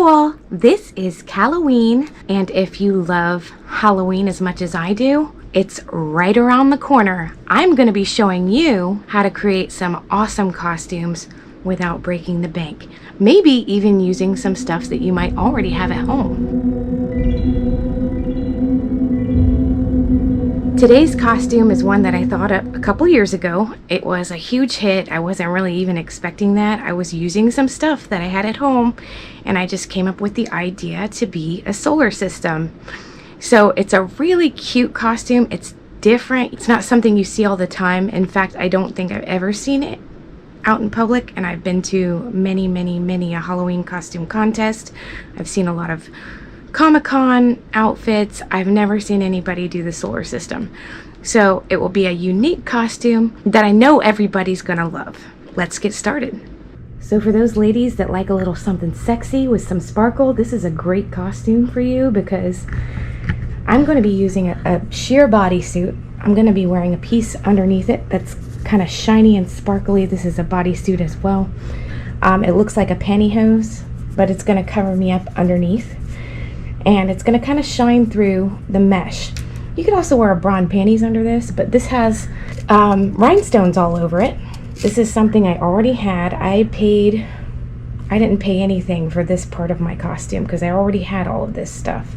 Hello all, this is Halloween, and if you love Halloween as much as I do, it's right around the corner. I'm going to be showing you how to create some awesome costumes without breaking the bank. Maybe even using some stuff that you might already have at home. Today's costume is one that I thought up a couple years ago. It was a huge hit. I wasn't really even expecting that. I was using some stuff that I had at home, and I just came up with the idea to be a solar system. So it's a really cute costume. It's different. It's not something you see all the time. In fact, I don't think I've ever seen it out in public, and I've been to many a Halloween costume contest. I've seen a lot of Comic-Con outfits. I've never seen anybody do the solar system. So it will be a unique costume that I know everybody's gonna love. Let's get started. So for those ladies that like a little something sexy with some sparkle, this is a great costume for you because I'm going to be using a sheer bodysuit. I'm going to be wearing a piece underneath it that's kind of shiny and sparkly. This is a bodysuit as well. It looks like a pantyhose, but it's going to cover me up underneath. And it's going to kind of shine through the mesh. You could also wear a bra and panties under this, but this has rhinestones all over it. This is something I already had. I didn't pay anything for this part of my costume because I already had all of this stuff.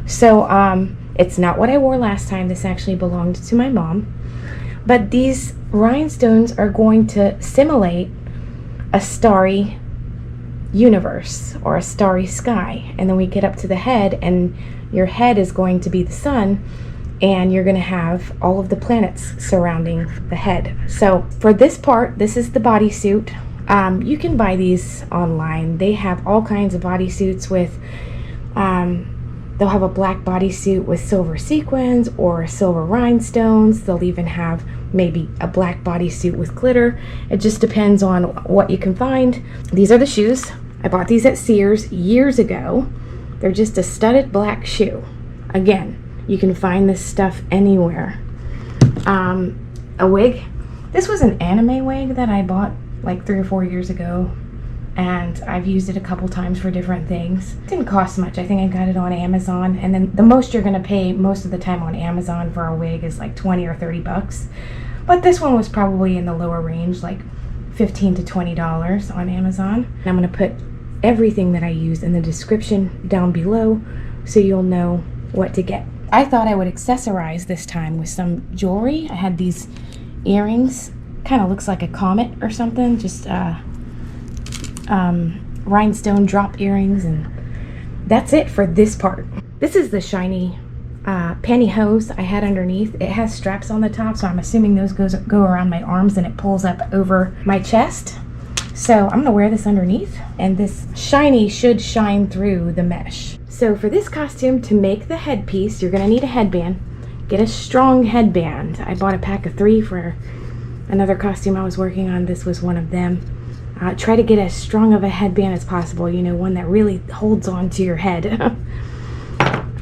So it's not what I wore last time. This actually belonged to my mom. But these rhinestones are going to simulate a starry universe or a starry sky, and then we get up to the head, and your head is going to be the sun, and you're going to have all of the planets surrounding the head. So for this part, this is the bodysuit. You can buy these online. They have all kinds of bodysuits with they'll have a black bodysuit with silver sequins or silver rhinestones. They'll even have maybe a black bodysuit with glitter. It just depends on what you can find. These are the shoes. I bought these at Sears years ago. They're just a studded black shoe. Again, you can find this stuff anywhere. A wig. This was an anime wig that I bought like 3 or 4 years ago, and I've used it a couple times for different things. It didn't cost much. I think I got it on Amazon, and then the most you're gonna pay most of the time on Amazon for a wig is like 20 or 30 bucks. But this one was probably in the lower range, like $15 to $20 on Amazon. And I'm gonna put everything that I use in the description down below so you'll know what to get. I thought I would accessorize this time with some jewelry. I had these earrings, kind of looks like a comet or something, just rhinestone drop earrings, and that's it for this part. This is the shiny pantyhose I had underneath. It has straps on the top, so I'm assuming those go around my arms and it pulls up over my chest. So I'm gonna wear this underneath, and this shiny should shine through the mesh. So for this costume, to make the headpiece, you're gonna need a headband. Get a strong headband. I bought a pack of 3 for another costume I was working on. This was one of them. Try to get as strong of a headband as possible, you know, one that really holds on to your head.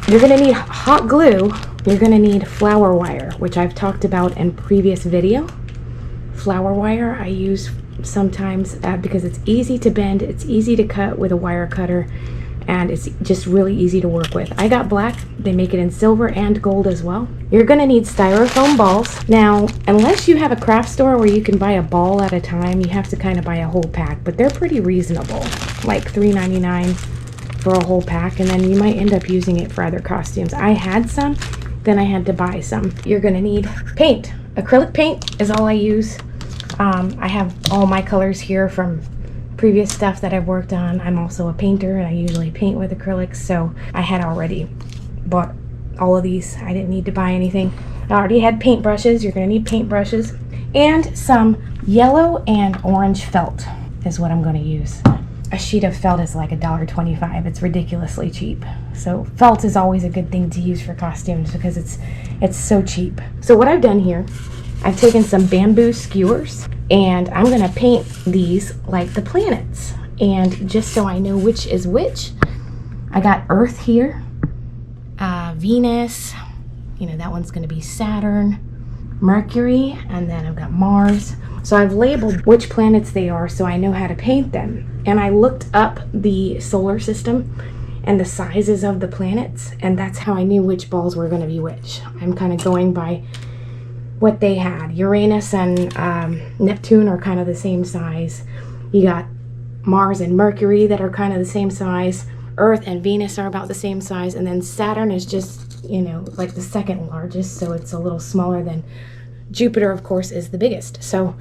You're gonna need hot glue. You're gonna need flower wire, which I've talked about in previous video. Flower wire I use sometimes because it's easy to bend, it's easy to cut with a wire cutter, and it's just really easy to work with. I got black. They make it in silver and gold as well. You're gonna need styrofoam balls. Now, unless you have a craft store where you can buy a ball at a time, you have to kind of buy a whole pack, but they're pretty reasonable, like $3.99 for a whole pack, and then you might end up using it for other costumes. I had some, then I had to buy some. You're gonna need paint. Acrylic paint is all I use. I have all my colors here from previous stuff that I've worked on. I'm also a painter, and I usually paint with acrylics, so I had already bought all of these. I didn't need to buy anything. I already had paint brushes. You're going to need paint brushes, and some yellow and orange felt is what I'm going to use. A sheet of felt is like $1.25. It's ridiculously cheap. So felt is always a good thing to use for costumes because it's so cheap. So what I've done here, I've taken some bamboo skewers, and I'm gonna paint these like the planets. And just so I know which is which, I got Earth here, Venus, you know, that one's gonna be Saturn, Mercury, and then I've got Mars. So I've labeled which planets they are so I know how to paint them. and I looked up the solar system and the sizes of the planets, and that's how I knew which balls were going to be which. I'm kind of going by what they had. Uranus and Neptune are kind of the same size. You got Mars and Mercury that are kind of the same size. Earth and Venus are about the same size, and then Saturn is just, you know, like the second largest, so it's a little smaller than Jupiter, of course, is the biggest. So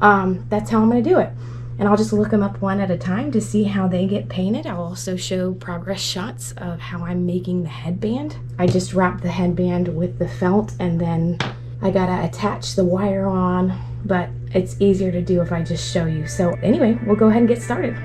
that's how I'm going to do it. And I'll just look them up one at a time to see how they get painted. I'll also show progress shots of how I'm making the headband. I just wrapped the headband with the felt, and then I gotta attach the wire on, but it's easier to do if I just show you. So anyway, we'll go ahead and get started.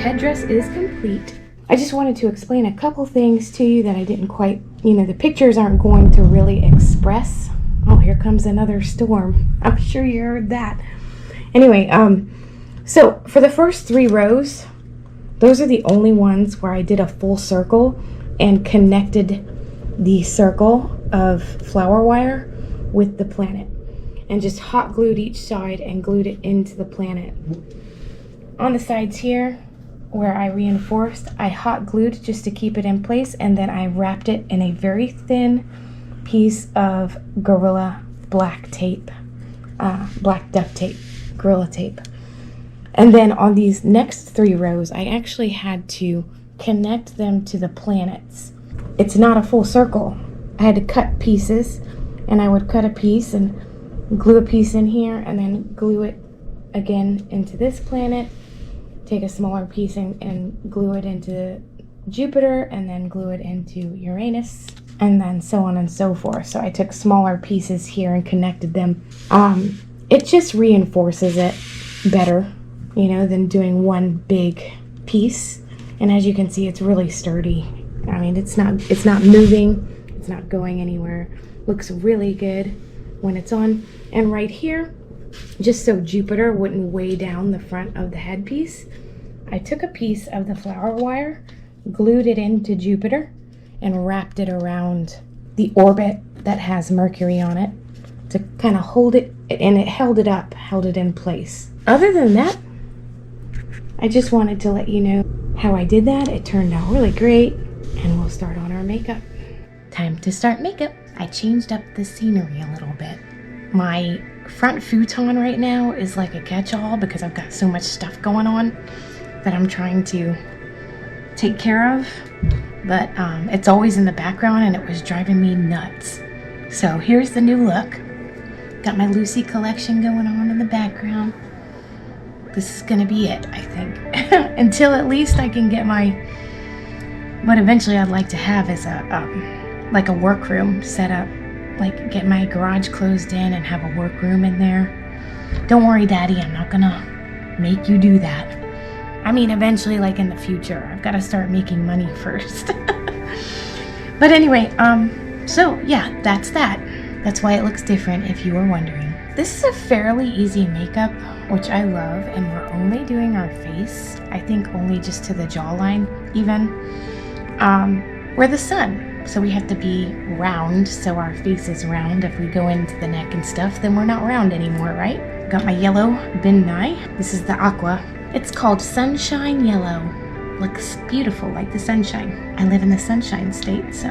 headdress is complete. I just wanted to explain a couple things to you that I didn't quite, the pictures aren't going to really express. Oh, here comes another storm. I'm sure you heard that. Anyway, so for the first 3 rows, those are the only ones where I did a full circle and connected the circle of flower wire with the planet, and just hot glued each side and glued it into the planet. On the sides here, where I reinforced, I hot glued just to keep it in place, and then I wrapped it in a very thin piece of Gorilla black tape, black duct tape, Gorilla tape. And then on these next 3 rows, I actually had to connect them to the planets. It's not a full circle. I had to cut pieces, and I would cut a piece and glue a piece in here, and then glue it again into this planet, take a smaller piece and glue it into Jupiter, and then glue it into Uranus, and then so on and so forth. So I took smaller pieces here and connected them. It just reinforces it better, than doing one big piece. And as you can see, it's really sturdy. I mean, it's not moving, it's not going anywhere. Looks really good when it's on. And right here, just so Jupiter wouldn't weigh down the front of the headpiece, I took a piece of the flower wire, glued it into Jupiter, and wrapped it around the orbit that has Mercury on it to kind of hold it, and it held it in place. Other than that, I just wanted to let you know how I did that. It turned out really great, and we'll start on our makeup. Time to start makeup. I changed up the scenery a little bit. My front futon right now is like a catch-all because I've got so much stuff going on that I'm trying to take care of, but it's always in the background and it was driving me nuts. So here's the new look. Got my Lucy collection going on in the background. This is gonna be it, I think. Until at least I can get what eventually I'd like to have is like a workroom set up, like get my garage closed in and have a workroom in there. Don't worry, Daddy, I'm not gonna make you do that. I mean, eventually, like in the future, I've got to start making money first. But anyway, so yeah, that's that. That's why it looks different, if you were wondering. This is a fairly easy makeup, which I love, and we're only doing our face. I think only just to the jawline, even. We're the sun, so we have to be round, so our face is round. If we go into the neck and stuff, then we're not round anymore, right? Got my yellow bin nye. This is the aqua. It's called Sunshine Yellow. Looks beautiful, like the sunshine. I live in the sunshine state, so.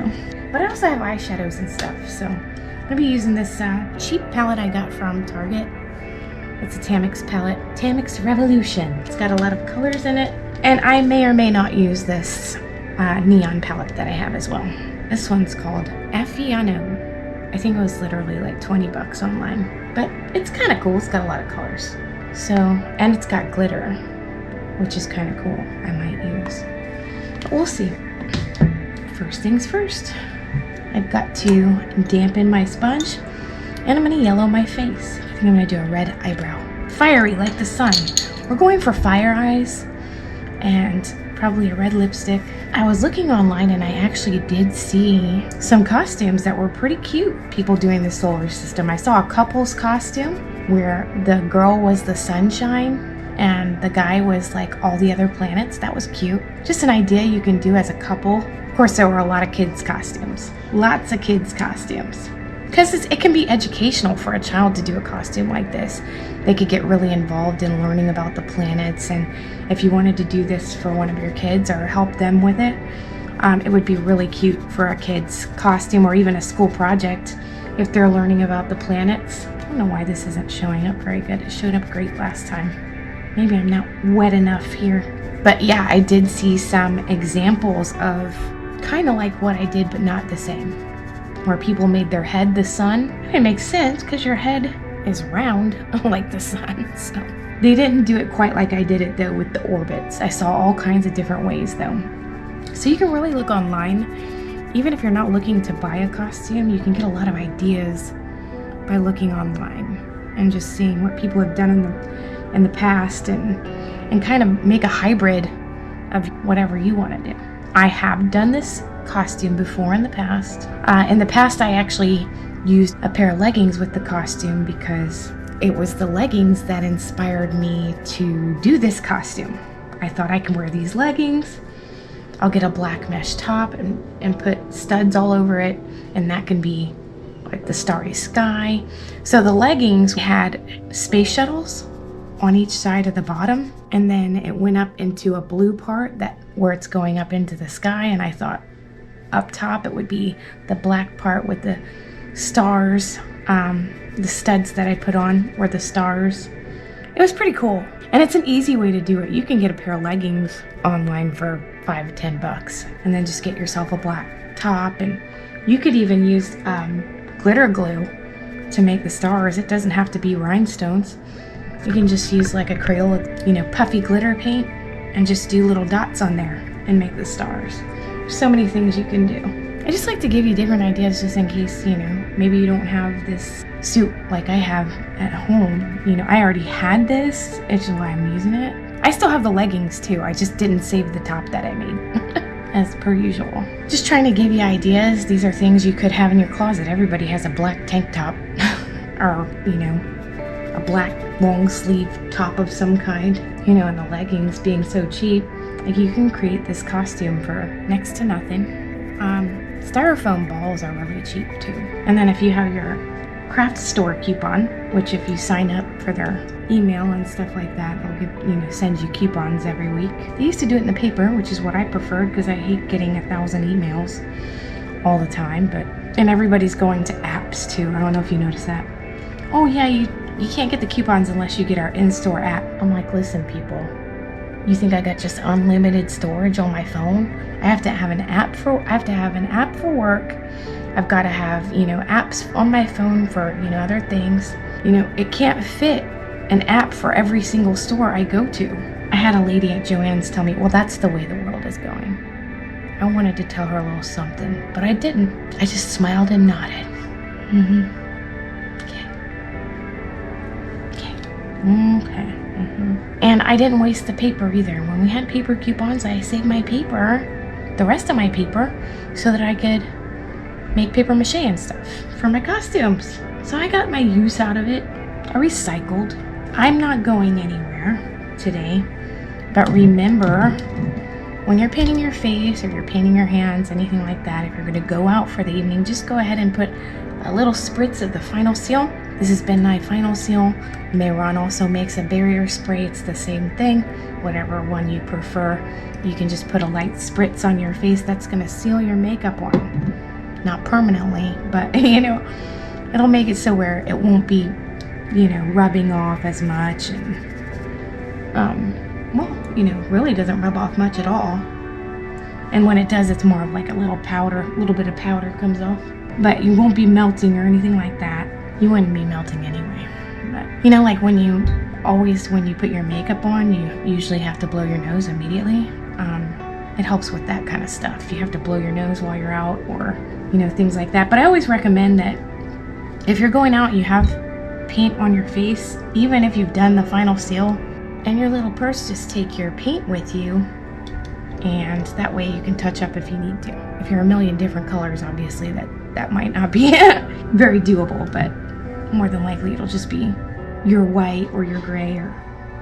But I also have eyeshadows and stuff, so I'm gonna be using this cheap palette I got from Target. It's a Tamix palette, Tamix Revolution. It's got a lot of colors in it, and I may or may not use this neon palette that I have as well. This one's called Affiano. I think it was literally like 20 bucks online, but it's kind of cool. It's got a lot of colors. So, and it's got glitter, which is kind of cool. I might use, but we'll see. First things first, I've got to dampen my sponge, and I'm gonna yellow my face. I think I'm gonna do a red eyebrow. Fiery like the sun. We're going for fire eyes and probably a red lipstick. I was looking online and I actually did see some costumes that were pretty cute. People doing the solar system. I saw a couple's costume where the girl was the sunshine and the guy was like all the other planets. That was cute. Just an idea you can do as a couple. Of course, there were a lot of kids' costumes. Lots of kids' costumes. Because it can be educational for a child to do a costume like this. They could get really involved in learning about the planets, and if you wanted to do this for one of your kids or help them with it, it would be really cute for a kid's costume or even a school project if they're learning about the planets. I don't know why this isn't showing up very good. It showed up great last time. Maybe I'm not wet enough here. But yeah, I did see some examples of kind of like what I did, but not the same. Where people made their head the sun. It makes sense because your head is round like the sun. So they didn't do it quite like I did it though with the orbits. I saw all kinds of different ways though. So you can really look online. Even if you're not looking to buy a costume, you can get a lot of ideas by looking online and just seeing what people have done in the past and kind of make a hybrid of whatever you want to do. I have done this costume before in the past. In the past, I actually used a pair of leggings with the costume because it was the leggings that inspired me to do this costume. I thought I can wear these leggings. I'll get a black mesh top and put studs all over it, and that can be like the starry sky. So the leggings had space shuttles on each side of the bottom, and then it went up into a blue part where it's going up into the sky, and I thought up top it would be the black part with the stars. The studs that I put on were the stars. It was pretty cool, and it's an easy way to do it. You can get a pair of leggings online for $5 to $10 and then just get yourself a black top, and you could even use glitter glue to make the stars. It doesn't have to be rhinestones. You can just use like a Crayola, puffy glitter paint and just do little dots on there and make the stars. There's so many things you can do. I just like to give you different ideas just in case, maybe you don't have this suit like I have at home. I already had this, which is why I'm using it. I still have the leggings too. I just didn't save the top that I made. As per usual. Just trying to give you ideas. These are things you could have in your closet. Everybody has a black tank top or, a black long sleeve top of some kind, and the leggings being so cheap. Like, you can create this costume for next to nothing. Styrofoam balls are really cheap too. And then if you have your craft store coupon, which if you sign up for their email and stuff like that, they'll send you coupons every week. They used to do it in the paper, which is what I preferred because I hate getting 1,000 emails all the time. And everybody's going to apps too. I don't know if you noticed that. Oh yeah, you can't get the coupons unless you get our in-store app. I'm like, listen people, you think I got just unlimited storage on my phone? I have to have an app for work. I've got to have, apps on my phone for, other things. It can't fit an app for every single store I go to. I had a lady at Joann's tell me, well, that's the way the world is going. I wanted to tell her a little something, but I didn't. I just smiled and nodded. Okay. And I didn't waste the paper either. When we had paper coupons, I saved my paper, the rest of my paper, so that I could make paper mache and stuff for my costumes. So I got my use out of it. I recycled. I'm not going anywhere today, but remember, when you're painting your face or you're painting your hands, anything like that, if you're going to go out for the evening, just go ahead and put a little spritz of the Final Seal. This is Ben Nye Final Seal. Mayron also makes a barrier spray. It's the same thing. Whatever one you prefer, you can just put a light spritz on your face. That's going to seal your makeup on. Not permanently, but it'll make it so where it won't be, rubbing off as much, and really doesn't rub off much at all. And when it does, it's more of like a little bit of powder comes off. But you won't be melting or anything like that. You wouldn't be melting anyway. But like when you put your makeup on, you usually have to blow your nose immediately. It helps with that kind of stuff. You have to blow your nose while you're out, or things like that. But I always recommend that if you're going out and you have paint on your face, even if you've done the Final Seal, and your little purse, just take your paint with you, and that way you can touch up if you need to. If you're a million different colors, obviously that might not be very doable, but more than likely it'll just be your white or your gray or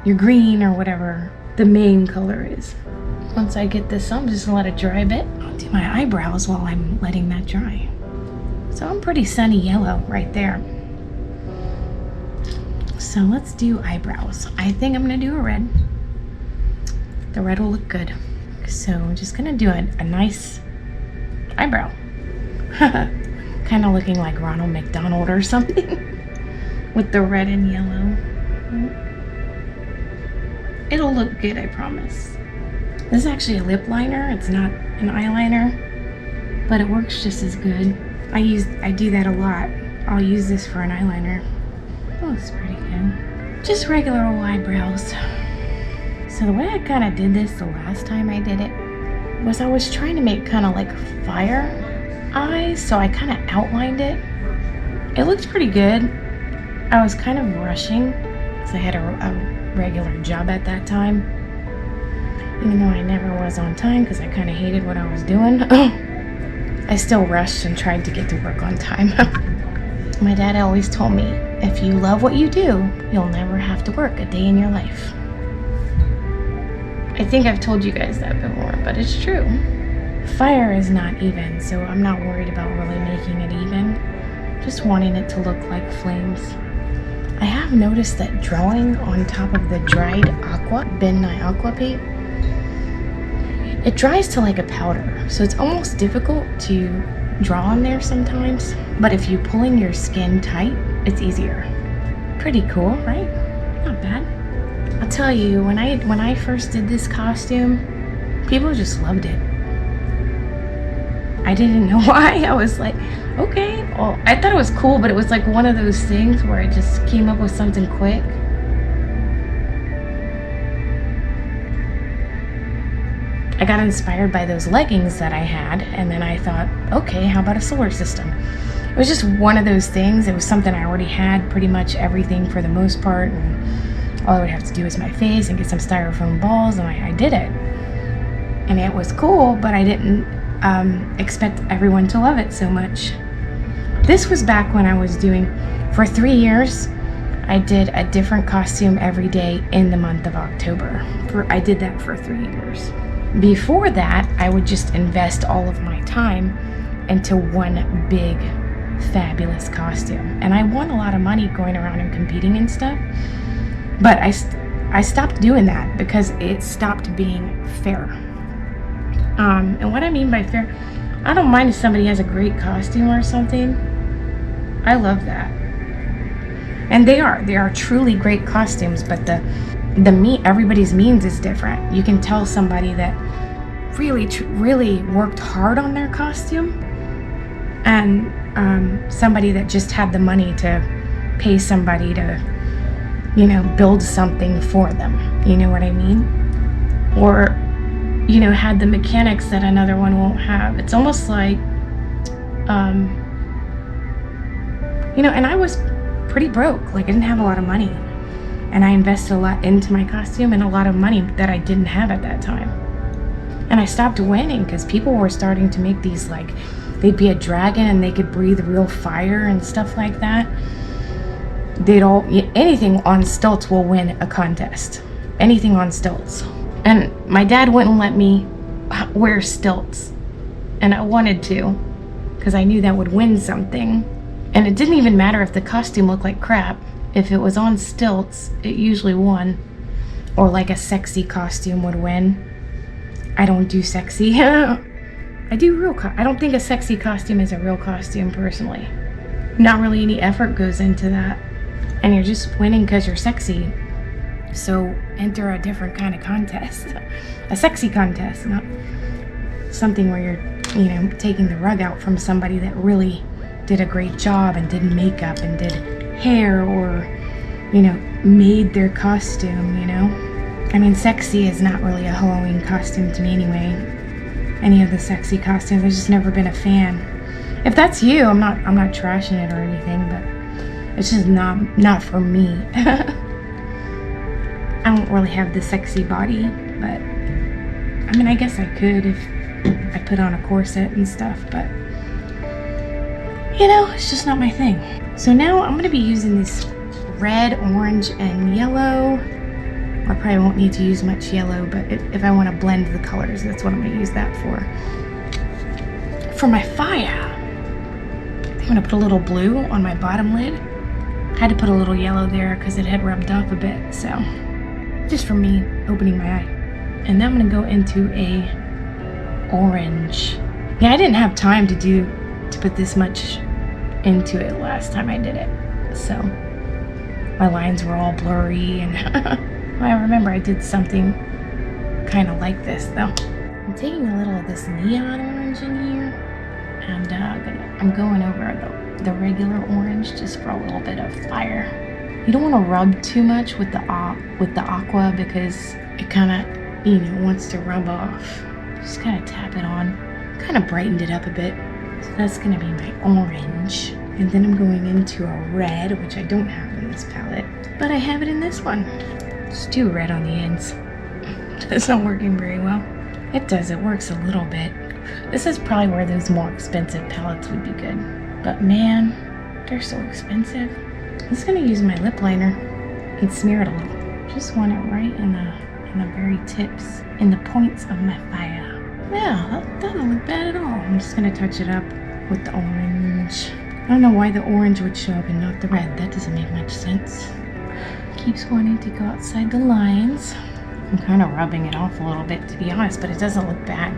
your green or whatever the main color is. Once I get this, I'm just gonna let it dry a bit. I'll do my eyebrows while I'm letting that dry. So I'm pretty sunny yellow right there. So let's do eyebrows. I think I'm gonna do a red. The red will look good. So I'm just gonna do a nice eyebrow. Kind of looking like Ronald McDonald or something with the red and yellow. It'll look good, I promise. This is actually a lip liner. It's not an eyeliner, but it works just as good. I do that a lot. I'll use this for an eyeliner. Oh, it's pretty good. Just regular old eyebrows. So the way I kind of did this the last time I did it was I was trying to make kind of like fire eyes, so I kind of outlined it. It looked pretty good. I was kind of rushing because I had a regular job at that time. Even though I never was on time because I kind of hated what I was doing, I still rushed and tried to get to work on time. My dad always told me, if you love what you do, you'll never have to work a day in your life. I think I've told you guys that before, but it's true. Fire is not even, so I'm not worried about really making it even. Just wanting it to look like flames. I have noticed that drawing on top of the dried Ben Nye aqua paint, it dries to like a powder, so it's almost difficult to draw on there sometimes. But if you're pulling your skin tight, it's easier. Pretty cool, right? Not bad. I'll tell you, when I first did this costume, people just loved it. I didn't know why. I was like, okay, well, I thought it was cool, but it was like one of those things where I just came up with something quick. I got inspired by those leggings that I had, and then I thought, okay, how about a solar system? It was just one of those things. It was something I already had pretty much everything for the most part, and all I would have to do is my face and get some styrofoam balls, and I did it. And it was cool, but I didn't expect everyone to love it so much. This was back when I was doing, for 3 years, I did a different costume every day in the month of October. I did that for 3 years. Before that, I would just invest all of my time into one big, fabulous costume. And I won a lot of money going around and competing and stuff. But I stopped doing that because it stopped being fair. And what I mean by fair, I don't mind if somebody has a great costume or something. I love that. And they are truly great costumes, but everybody's means is different. You can tell somebody that really worked hard on their costume, and somebody that just had the money to pay somebody to, build something for them. You know what I mean? Or, had the mechanics that another one won't have. It's almost like, and I was pretty broke. Like, I didn't have a lot of money. And I invested a lot into my costume and a lot of money that I didn't have at that time. And I stopped winning because people were starting to make these, like, they'd be a dragon and they could breathe real fire and stuff like that. Anything on stilts will win a contest. Anything on stilts. And my dad wouldn't let me wear stilts. And I wanted to, because I knew that would win something. And it didn't even matter if the costume looked like crap. If it was on stilts, it usually won. Or like a sexy costume would win. I don't do sexy. I do I don't think a sexy costume is a real costume, personally. Not really any effort goes into that. And you're just winning because you're sexy. So enter a different kind of contest. A sexy contest, not something where you're, taking the rug out from somebody that really did a great job and did makeup and did hair or, made their costume, I mean, sexy is not really a Halloween costume to me anyway. Any of the sexy costumes, I've just never been a fan. If that's you, I'm not trashing it or anything, but it's just not for me. I don't really have the sexy body, but I mean, I guess I could if I put on a corset and stuff, but it's just not my thing. So now I'm going to be using this red, orange, and yellow. I probably won't need to use much yellow, but if I want to blend the colors, that's what I'm going to use that for. For my fire, I'm going to put a little blue on my bottom lid. I had to put a little yellow there because it had rubbed off a bit, so just for me opening my eye. And now I'm going to go into a orange. Yeah, I didn't have time to put this much into it last time I did it, so my lines were all blurry, and I remember I did something kind of like this though. I'm taking a little of this neon orange in here, and I'm going over the regular orange just for a little bit of fire. You don't want to rub too much with the aqua because it kind of wants to rub off. Just kind of tap it on, kind of brightened it up a bit. So that's going to be my orange. And then I'm going into a red, which I don't have in this palette, but I have it in this one. Just do red on the ends. It's not working very well. It does, it works a little bit. This is probably where those more expensive palettes would be good. But man, they're so expensive. I'm just gonna use my lip liner and smear it a little. Just want it right in the very tips, in the points of my fire. Yeah, that doesn't look bad at all. I'm just gonna touch it up with the orange. I don't know why the orange would show up and not the red. That doesn't make much sense. Keeps wanting to go outside the lines. I'm kind of rubbing it off a little bit, to be honest, but it doesn't look bad.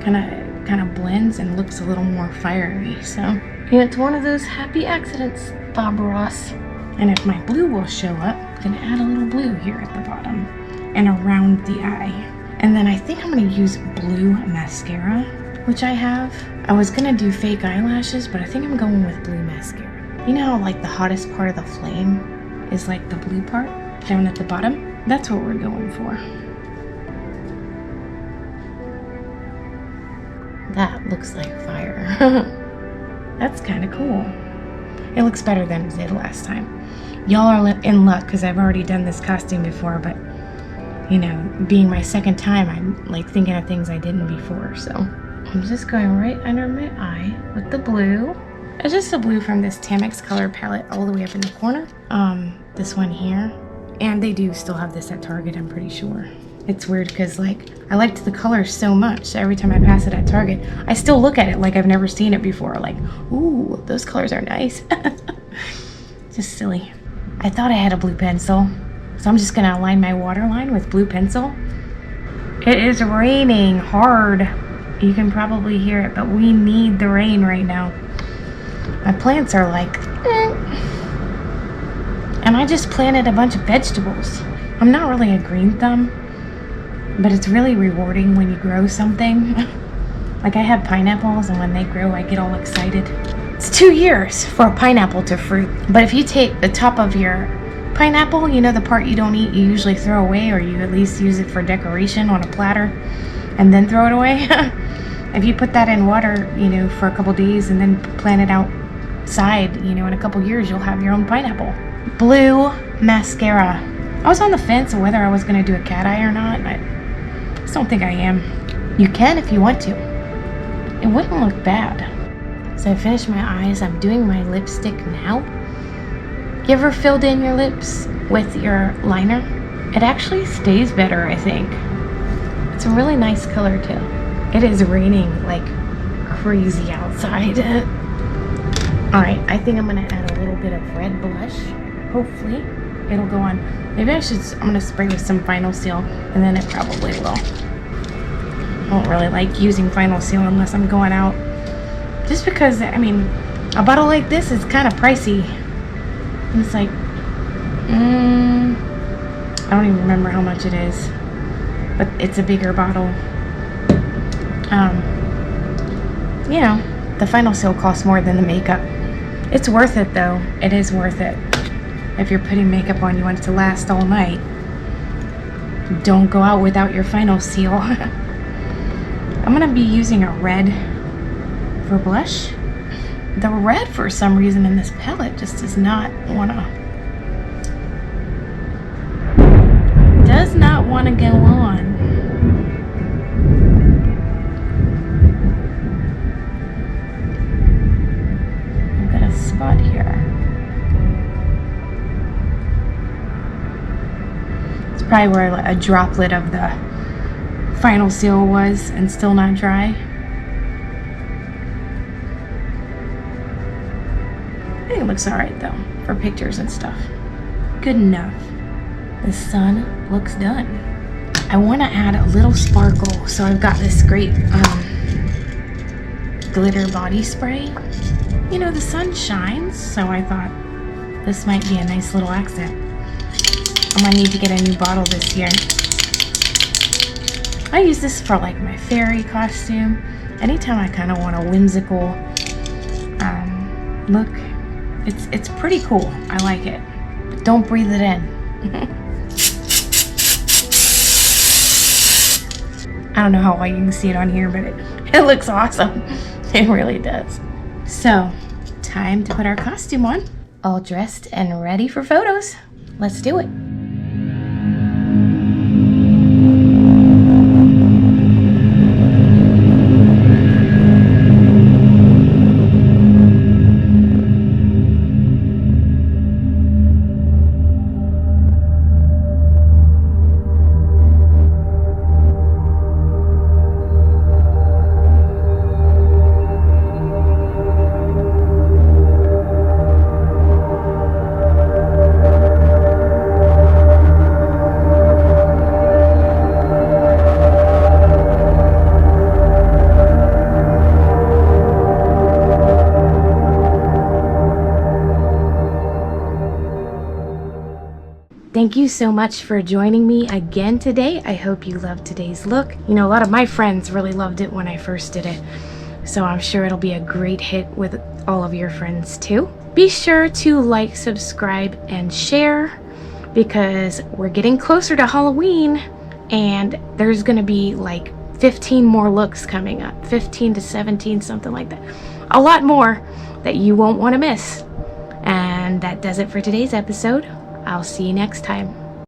Kind of blends and looks a little more fiery. So it's one of those happy accidents, Bob Ross. And if my blue will show up, I'm gonna add a little blue here at the bottom and around the eye. And then I think I'm gonna use blue mascara, which I have. I was gonna do fake eyelashes, but I think I'm going with blue mascara. You know how like the hottest part of the flame is like the blue part down at the bottom? That's what we're going for. That looks like fire. That's kind of cool. It looks better than it did last time. Y'all are in luck because I've already done this costume before, but you know, being my second time, I'm like thinking of things I didn't before. So I'm just going right under my eye with the blue. It's just the blue from this Tamex color palette all the way up in the corner. This one here. And they do still have this at Target, I'm pretty sure. It's weird because like I liked the color so much, so every time I pass it at Target, I still look at it like I've never seen it before. Like, ooh, those colors are nice. Just silly. I thought I had a blue pencil, so I'm just gonna align my waterline with blue pencil. It is raining hard. You can probably hear it, but we need the rain right now. My plants are like, And I just planted a bunch of vegetables. I'm not really a green thumb, but it's really rewarding when you grow something. Like I have pineapples, and when they grow, I get all excited. It's 2 years for a pineapple to fruit. But if you take the top of your pineapple, you know, the part you don't eat, you usually throw away, or you at least use it for decoration on a platter and then throw it away. If you put that in water, you know, for a couple days and then plant it outside, you know, in a couple years, you'll have your own pineapple. Blue mascara. I was on the fence of whether I was going to do a cat eye or not. I just don't think I am. You can if you want to. It wouldn't look bad. So I finished my eyes. I'm doing my lipstick now. You ever filled in your lips with your liner? It actually stays better, I think. It's a really nice color too. It is raining like crazy outside. Alright, I think I'm going to add a little bit of red blush. Hopefully it'll go on. Maybe I'm going to spray with some Final Seal, and then it probably will. I don't really like using Final Seal unless I'm going out. Just because, I mean, a bottle like this is kind of pricey. And it's like, I don't even remember how much it is. But it's a bigger bottle. You know, the Final Seal costs more than the makeup. It's worth it though. It is worth it. If you're putting makeup on, you want it to last all night. Don't go out without your Final Seal. I'm gonna be using a red for blush. The red, for some reason, in this palette just does not wanna go on. I've got a spot here. It's probably where a droplet of the Final Seal was and still not dry. I think it looks alright though, for pictures and stuff. Good enough. The sun looks done. I want to add a little sparkle, so I've got this great glitter body spray. You know, the sun shines, so I thought this might be a nice little accent. I'm gonna need to get a new bottle this year. I use this for like my fairy costume. Anytime I kind of want a whimsical look. It's pretty cool. I like it. But don't breathe it in. I don't know how well you can see it on here, but it looks awesome. It really does. So, time to put our costume on. All dressed and ready for photos. Let's do it. Thank you so much for joining me again today. I hope you loved today's look. You know, a lot of my friends really loved it when I first did it, so I'm sure it'll be a great hit with all of your friends too. Be sure to like, subscribe, and share, because we're getting closer to Halloween and there's gonna be like 15 more looks coming up, 15 to 17, something like that. A lot more that you won't want to miss. And that does it for today's episode. I'll see you next time.